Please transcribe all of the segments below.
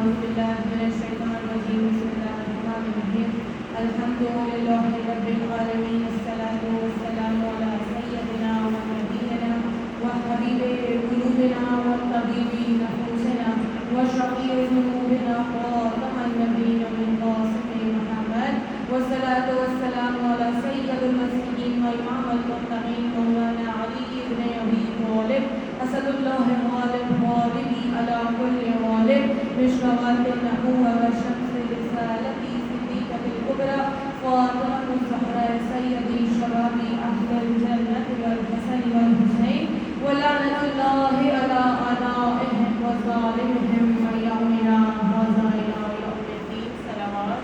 أعوذ بالله من الشيطان الرجيم بسم الله الرحمن الرحيم الحمد لله رب العالمين الصلاة والسلام على سيدنا ونبينا وحبيب قلوبنا وطبيب نفوسنا وشفيع ذنوبنا خاتم النبيين من قاسم محمد والصلاة والسلام على سيد المسلمين وإمام المتقين مولانا علي بن أبي طالب أسد الله غالب غالبي على كل غالب مشرقات النبوة وشمس رسالة صديقة الكبرى فاطمة الزهراء سيدي شباب أهل الجنة والحسن والحسين ولعنة الله على أعدائهم وظالمهم ويومنا هذا إلى يوم الدين صلوات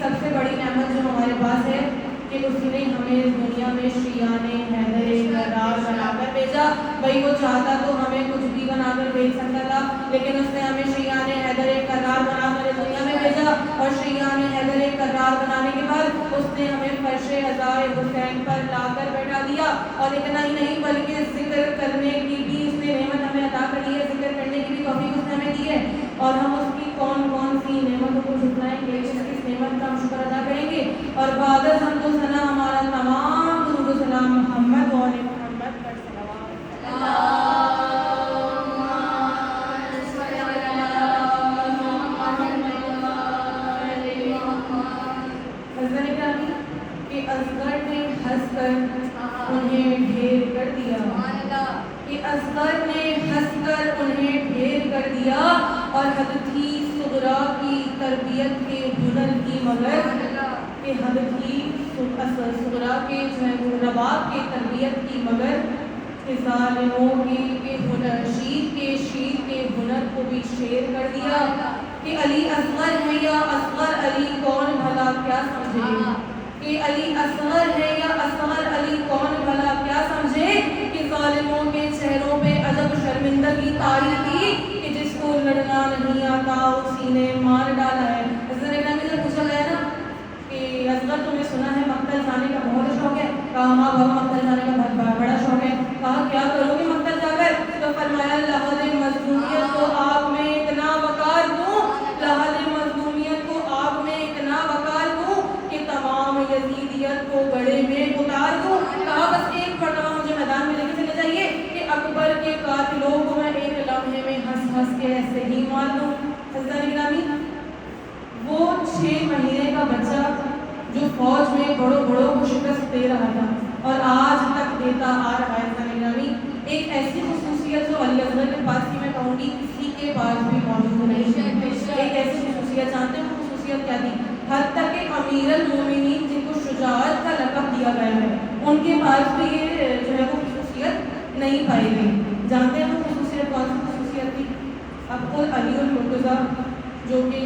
سب سے بڑی نعمت جو ہمارے پاس ہے کہ اس نے ہمیں اس دنیا میں شیعان حیدر کرار بنا کر بھیجا. بھائی وہ چاہتا تو ہمیں کچھ بھی بنا کر بھیج سکتا تھا, لیکن اس نے ہمیں شیعان حیدر کرار بنا کر دنیا میں بھیجا. اور شیعان حیدر کرار بنانے کے بعد اس نے ہمیں فرش ہزار حسین پر لا کر بیٹھا دیا. اور اتنا ہی نہیں بلکہ ذکر کرنے کی بھی اس نے نعمت ہمیں عطا کری ہے, ذکر کرنے کی بھی توفیق اس نے ہمیں دی ہے. اور ہم اس کی کون کون سی نعمتوں کو جھٹلائیں گے, اس نعمت کا ہم شکر ادا کریں گے. اور بعد حمد و ثنا ہمارا تمام درود و سلام محمد و آل محمد پر صلوات. حضرت گرامی کہ اصغر نے ہنس کر انہیں ڈھیر کر دیا, کہ اصغر نے ہنس کر انہیں ڈھیر کر دیا. اور حد تھی صغرا کی تربیت کے ہنر کی مگر, کہ حد تھی صغرا کے جو ہے رباب کے تربیت کی مگر, کہ ظالموں کے ہنر شیر کے ہنر کو بھی شیر کر دیا. کہ علی اصغر ہے یا اصغر علی کون بھلا کیا سمجھے, کہ علی اصغر ہے یا اصغر علی کون بھلا کیا سمجھے. کہ ظالموں کے چہروں پہ عجب شرمندگی طاری تھی, کہ جس کو لڑنا نہیں آتا اسی نے مار ڈالا ہے. حضرت گرامی سے پوچھا گیا نا کہ اصغر تمہیں سنا ہے مقتل جانے کا بہت شوق ہے, کہا ہاں بابا مقتل جانے کا بڑا شوق ہے. کہا کیا کرو گے مقتل جا کر, تو فرمایا لحظ مظلومیت کو آگ میں اتنا وقار دوں, لحظ مظلومیت کو آگ میں اتنا وقار دوں, کہ تمام یزیدیت کو گڑھے میں اتار دوں. کہا بس ایک مرتبہ مجھے میدان میں لے کے چلے جائیے, کہ اکبر کے قاتلوں کو میں ایک لمحے میں ہنس ہنس کے ایسے ہی مار دوں. حضرت گرامی وہ 6 مہینے کا بچہ جو فوج میں بڑوں کو شکست دے رہا تھا اور آج تک دیتا آ رہا ہے. حضرت گرامی ایک ایسی خصوصیت جو علی اصغر کے پاس کی میں کہوں گی کسی کے پاس بھی موجود نہیں ہے. ایک ایسی خصوصیت جانتے ہیں وہ خصوصیت کیا تھی؟ حد تک کہ امیر المومنین جن کو شجاعت کا لقب دیا گیا ہے ان کے پاس بھی یہ جو ہے وہ خصوصیت نہیں پائی گئی. جانتے ہیں وہ خصوصیت کون سی خصوصیت تھی؟ اب خود علی المرتضیٰ جو کہ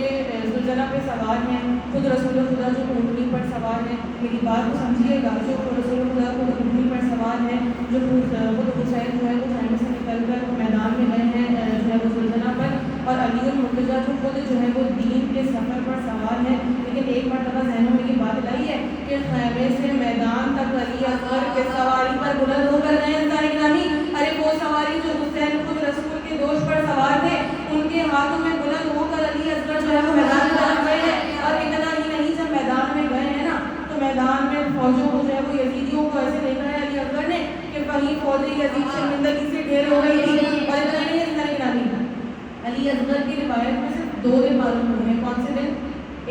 زلزلہ پہ سوار ہیں, خود رسول خدا جو اونٹنی پر سوار ہیں, میری بات کو سمجھیے گا, جو رسول خدا خود اونٹنی پر سوار ہیں, جو خود حسین جو ہے وہ خیمے سے نکل کر میدان میں گئے ہیں جو ہے وہ زلزلہ پر, اور علی المرتضیٰ جو خود جو ہے وہ دین کے سفر پر سوار ہیں. لیکن ایک مرتبہ ذہنوں میں یہ بات لائی ہے کہ خیمے سے میدان تک علی اصغر کے سواری پر بلند ہو کر گئے. حضرت گرامی ارے وہ سواری جو حسین خود رسول کے دوش پر سوار تھے ان کے ہاتھوں میں بلند ہو کر علی اصغر جو ہے وہ میدان میں جا گئے ہیں. اور اتنا ہی نہیں, جب میدان میں گئے ہیں نا تو میدان میں فوجوں کو جو ہے وہ یزیدیوں کو ایسے دیکھا ہے علی اصغر نے کہ کہیں فوجی یزید شرمندگی سے ڈھیر ہو گئی تھی. اور اتنا نہیں ہے حضرت گرامی علی اصغر کی روایت میں صرف 2 دن معلوم ہوئے ہیں. کون سے دن؟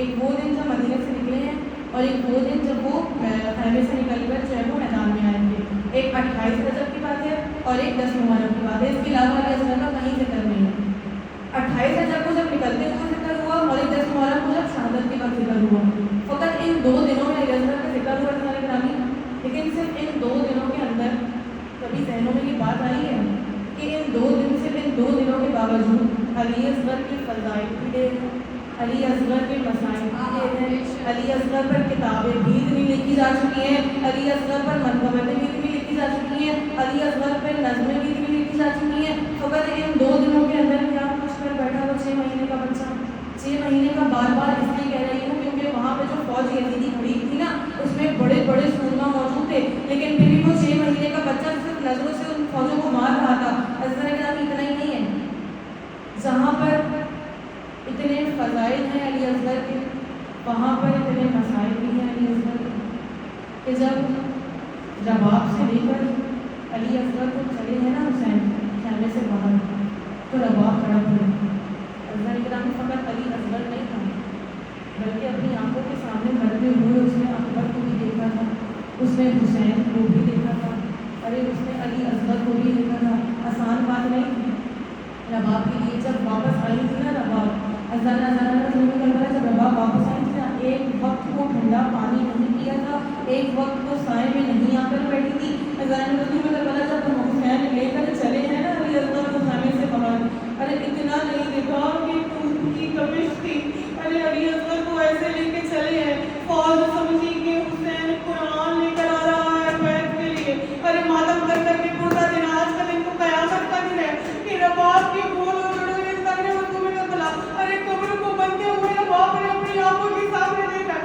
ایک وہ دن جب مدینے سے نکلے ہیں, اور ایک وہ دن جب وہ خیمے سے نکل کر جو ہے وہ میدان میں آئیں گے. ایک 28 رجب کی بات ہے اور ایک 10 محرم کی بات ہے. اس کے علاوہ علی اصغر کا کہیں ذکر نہیں ہے. 28 رجب کو جب نکلتے ہوئے ذکر ہوا اور ایک 10 محرم کو جب شہادت کے وقت ذکر ہوا. فقط ان 2 دنوں میں علی اصغر کا ذکر ہوا تمہارے گرامی. لیکن صرف ان 2 دنوں کے اندر کبھی ذہنوں میں یہ بات آئی ہے کہ ان 2 دن سے ان 2 دنوں کے باوجود علی اصغر کے فضائل بھی ڈھیر ہیں، علی اصغر کے مسائل بھی ڈھیر ہیں، علی اصغر پر کتابیں بھی اتنی لکھی جا چکی ہیں، علی اصغر پر منقبتیں بھی اتنی لکھی جا چکی ہیں، علی اصغر پر نظمیں بھی اتنی لکھی جا چکی ہیں. فقط ان 2 دنوں کے اندر کیا کچھ کر بیٹھا وہ 6 مہینے کا بچہ. 6 مہینے کا بار بار اس لیے کہہ رہی ہوں کیونکہ وہاں پہ جو فوج یزیدی کھڑی تھی نا اس میں بڑے بڑے سورما موجود تھے، لیکن پھر بھی وہ 6 مہینے کا بچہ صرف نظروں سے ان فوجوں کو مار رہا تھا. حضرت کرام اتنا ہی نہیں ہے، جہاں پر اتنے فضائل ہیں علی اصغر کے وہاں پر اتنے مسائل بھی ہیں علی اصغر کے کہ جب رباب سے لے کر علی اصغر کو چلے ہیں نا حسین خیمے سے باہر تو رباب کھڑا پڑا. حضرت کرام فقط علی اصغر نہیں تھا بلکہ اپنی آنکھوں کے سامنے مرتے ہوئے اس نے اکبر کو بھی دیکھا تھا، اس نے حسین کو بھی دیکھا تھا، ارے اس نے علی اصغر کو بھی دیکھا تھا. آسان بات نہیں تھی. رباب کے لیے جب واپس آئی تھی نا رباب جب رباب واپس آئی تھی نا ایک وقت کو ٹھنڈا پانی نہیں پیا تھا، ایک وقت کو سائے میں نہیں آ کر بیٹھی تھی. جب حسین لے کر چلے ہیں نا علی اصغر کو خیمے سے باہر، ارے اتنا نہیں دیکھا کہ خون کی تپش تھی. ارے علی اصغر کو ایسے لے کے چلے ہیں فوج سمجھی کہ حسین قرآن لے کر آ رہا ہے بیت کے لیے. ارے ماتم کر کر کے پورا دن آج کا دن تو قیامت کا دن ہے کہ رباب کی بول ارے قبر کو بنتے ہوئے رباب نے اپنی آنکھوں کے سامنے دیکھا.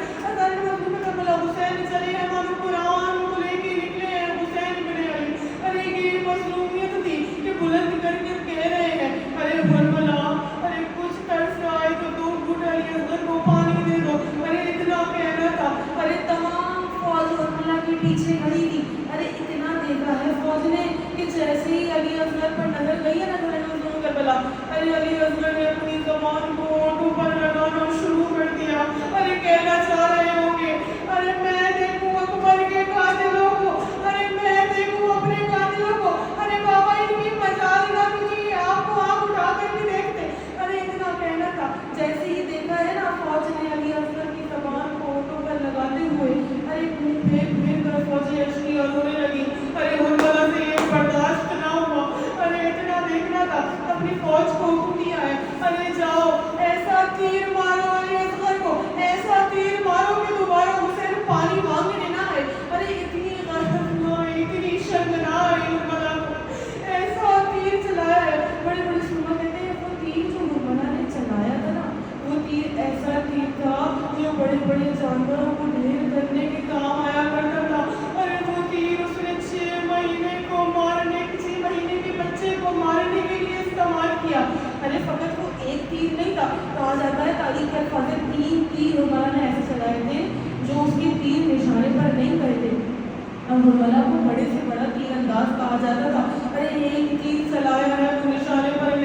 حسین چلے ہیں مانو قرآن کو لے کے نکلے ہیں حسین بن علی. ارے یہ مظلومیت تھی کہ بلند کر کے کہہ رہے ہیں ارے کربلا ارے کچھ ترس آئے تو 2 گھوٹ علی اصغر کو پانی دے دو. ارے اتنا کہنا تھا. ارے تمام فوج کربلا کے پیچھے کھڑی تھی. ارے اتنا دیکھا ہے فوج نے کہ جیسے ہی علی اصغر پر نظر گئی ہے نا کربلا ارے علی اصغر نے اپنی زبان کو ہونٹوں پر لگانا شروع کر دیا. ارے کہنا چاہ رہے ہوں گے ارے میں دیکھوں اکبر کے قاتلوں کو، ارے میں دیکھوں اپنے قاتلوں کو. ارے بابا ان کی مجال نہ کیجیے، آپ کو آنکھ اٹھا کر بھی دیکھتے. ارے اتنا کہنا تھا. جیسے ہی دیکھا ہے نا فوج نے علی اصغر کی زبان کو ہونٹوں پر لگاتے ہوئے ارے منہ پھیر پھیر کر فوجی اشکیاں رونے لگی. ارے کربلا سے یہ برداشت نہ ہوا. ارے اتنا دیکھنا تھا. اپنی فوج کو حکم دیا ہے ارے جاؤ ایسا تیر مارو علی اصغر کو، ایسا تیر مارو کہ دوبارہ حسین پانی مانگنے نہ آئے. ارے اتنی غضب نہ آئی، اتنی شرم نہ آئی کربلا کو. ایسا تیر چلایا ہے. بڑے بڑے سننا کہتے ہیں وہ تیر جو کربلا نے چلایا تھا نا وہ تیر ایسا تیر تھا جو بڑے بڑے جانوروں کو ڈھیر کرنے کے کام آیا کرتا تھا. ارے وہ تیر اس نے 6 مہینے کو مارنے 6 مہینے کے بچے کو مارنے کے لیے استعمال کیا. ارے فقط وہ ایک تیر نہیں تھا. کہا جاتا ہے تاریخ کے الفاظ 3 تیر کربلا نے ایسے چلائے تھے جو اس کے تیر نشانے پر نہیں کرتے. اب کربلا کو بڑے سے بڑا تیر انداز کہا جاتا تھا. ارے ایک تیر چلایا ہے وہ نشانے پر